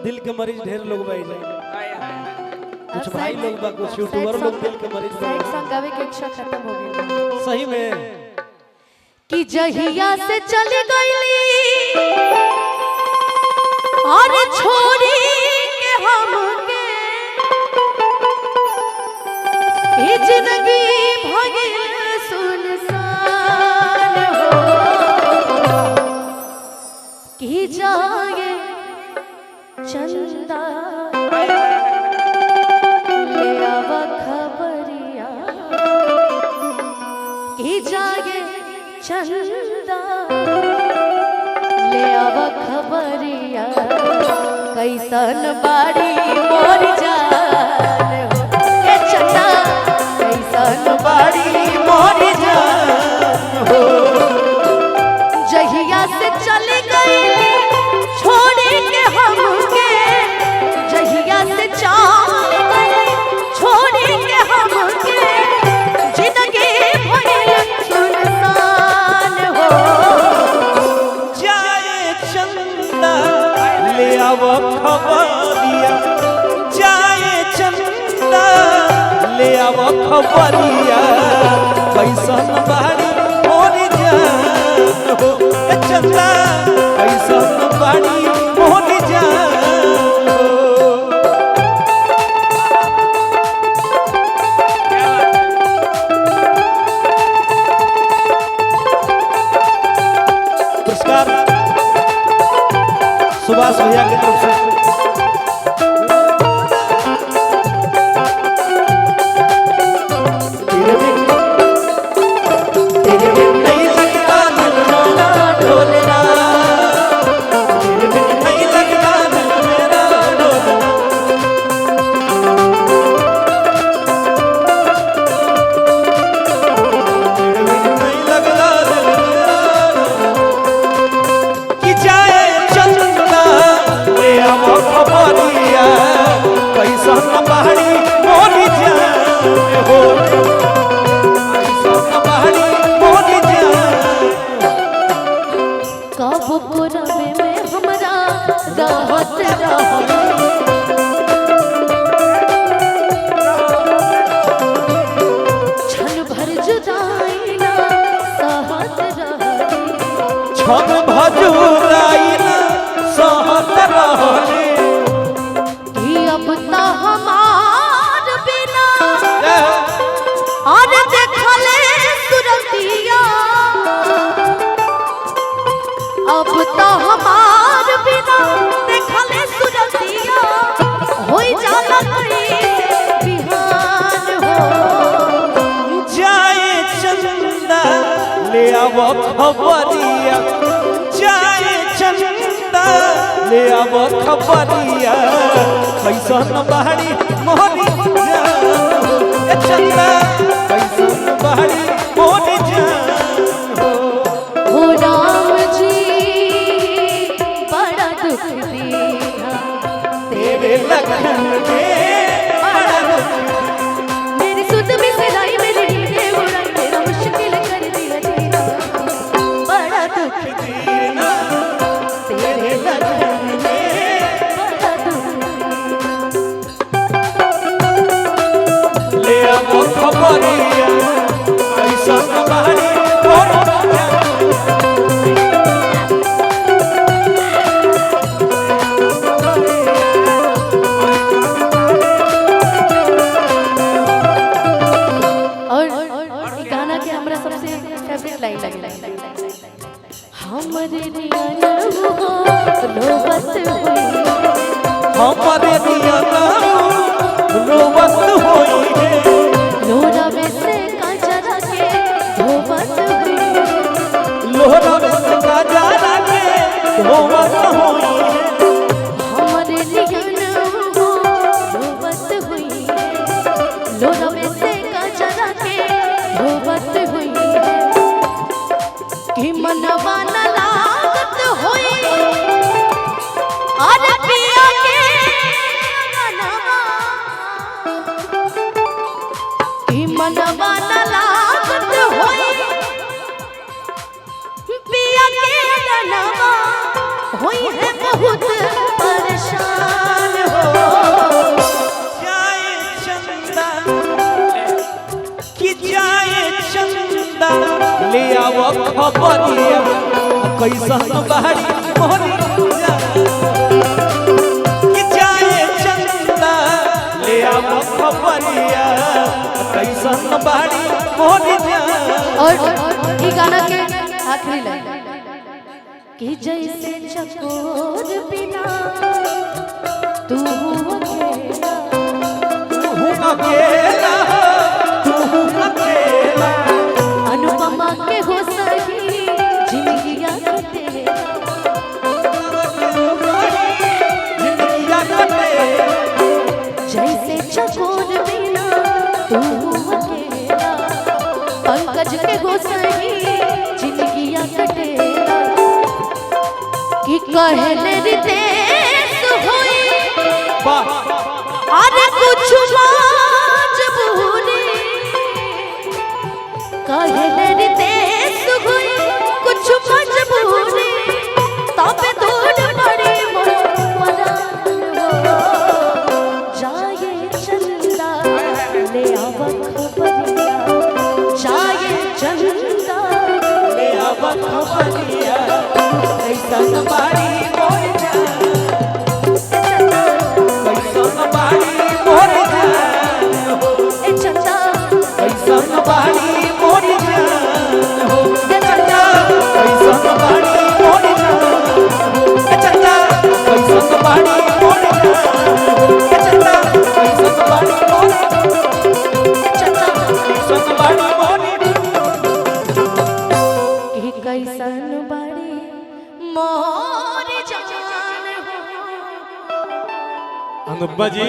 दिल के मरीज ढेर लोग बाई जाए। कुछ भाई लोग बा, कुछ यूट्यूबर लोग दिल के मरीज बा। सॉन्ग गावे के इच्छा खत्म हो गई सही में कि जहिया से चली गईली और छोड़ी के हमके ये जिंदगी भगिल सुनसान हो कि जाए चंदा ले आवा खबरिया कि जाए चंदा ले आवा खबरिया कैसन बाड़ी मोर जान हो ए चंदा कैसन बाड़ी मोर जान हो जहिया से चली गई छोड़ के हमके जहिया से चल गई छोड़ के हमके जिंदगी भइल सुनसान हो जाए चंदा ले आव खबरिया, जाए चंदा ले आव खबरिया कैसन बाड़ी मोर जान हो ए चंदा कैसन बाड़ी मोर जान हो। पुरस्कार सुभाष भैया की तरफ से। अब तो हमार बिना देखले सुरतिया होई जाला बिहान हो जाए चंदा ले आव खबरिया, जाए चंदा ले आव खबरिया कैसन बाड़ी मोरी जान ए चंदा कैसन बाड़ी मोरी जान हो राम जी बड़ा दुख दिया तेरे लगन में बड़ा दुख मेरी सुध में सिलाई मेरी नींदें उड़ाई मेरा मुश्किल कर दिया जीना बड़ा दुख दीना तेरे लगन में बड़ा दुख ले आव खबरिया कैसन बाड़ी मोरी जान। हमरे नियन हो रोबत होई हमारे दिया रोबत होई है लोरा में से काजरा के धोबत होई लोहरा में से काजरा के धोबत होई है हमरे नियन हो रोबत होई लोरा में से काजरा के धोबत होई कि मनवा न लागत होई और पिया के गाना ले आओ खबरिया कैसन बाड़ी मोरी जा कि जाए चंदा ले आओ खबरिया कैसन बाड़ी मोरी जा। और ये गाना के आखिरी लाइन कि जैसे चकोर बिना तू अकेला तू अकेला अनुपमा के हो सही जिंदगियां कटेला जैसे चकोर बिना तू अकेला पंकज के हो सही जिंदगियां कटेला कि कहले रितेश होई अरे कुछ मजबूरी कहले रितेश होई कुछ मजबूरी तबे दूर पड़ी परान हो जाए चंदा ले आव खबरिया जाए चंदा ले आव खबरिया कैसन बाड़ी मोरी जा कैसन बाड़ी मोरी जा ए चंदा कैसन बाड़ी मोरी जा चंदा कैसन बाड़ी मोरी जा चंदा कैसन बाड़ी मोरी जा चंदा कैसन बाड़ी मोरी चंदा कैसन बाड़ी मोरी कि कैसन बड़ी मोर जान हो अनुपमा जी।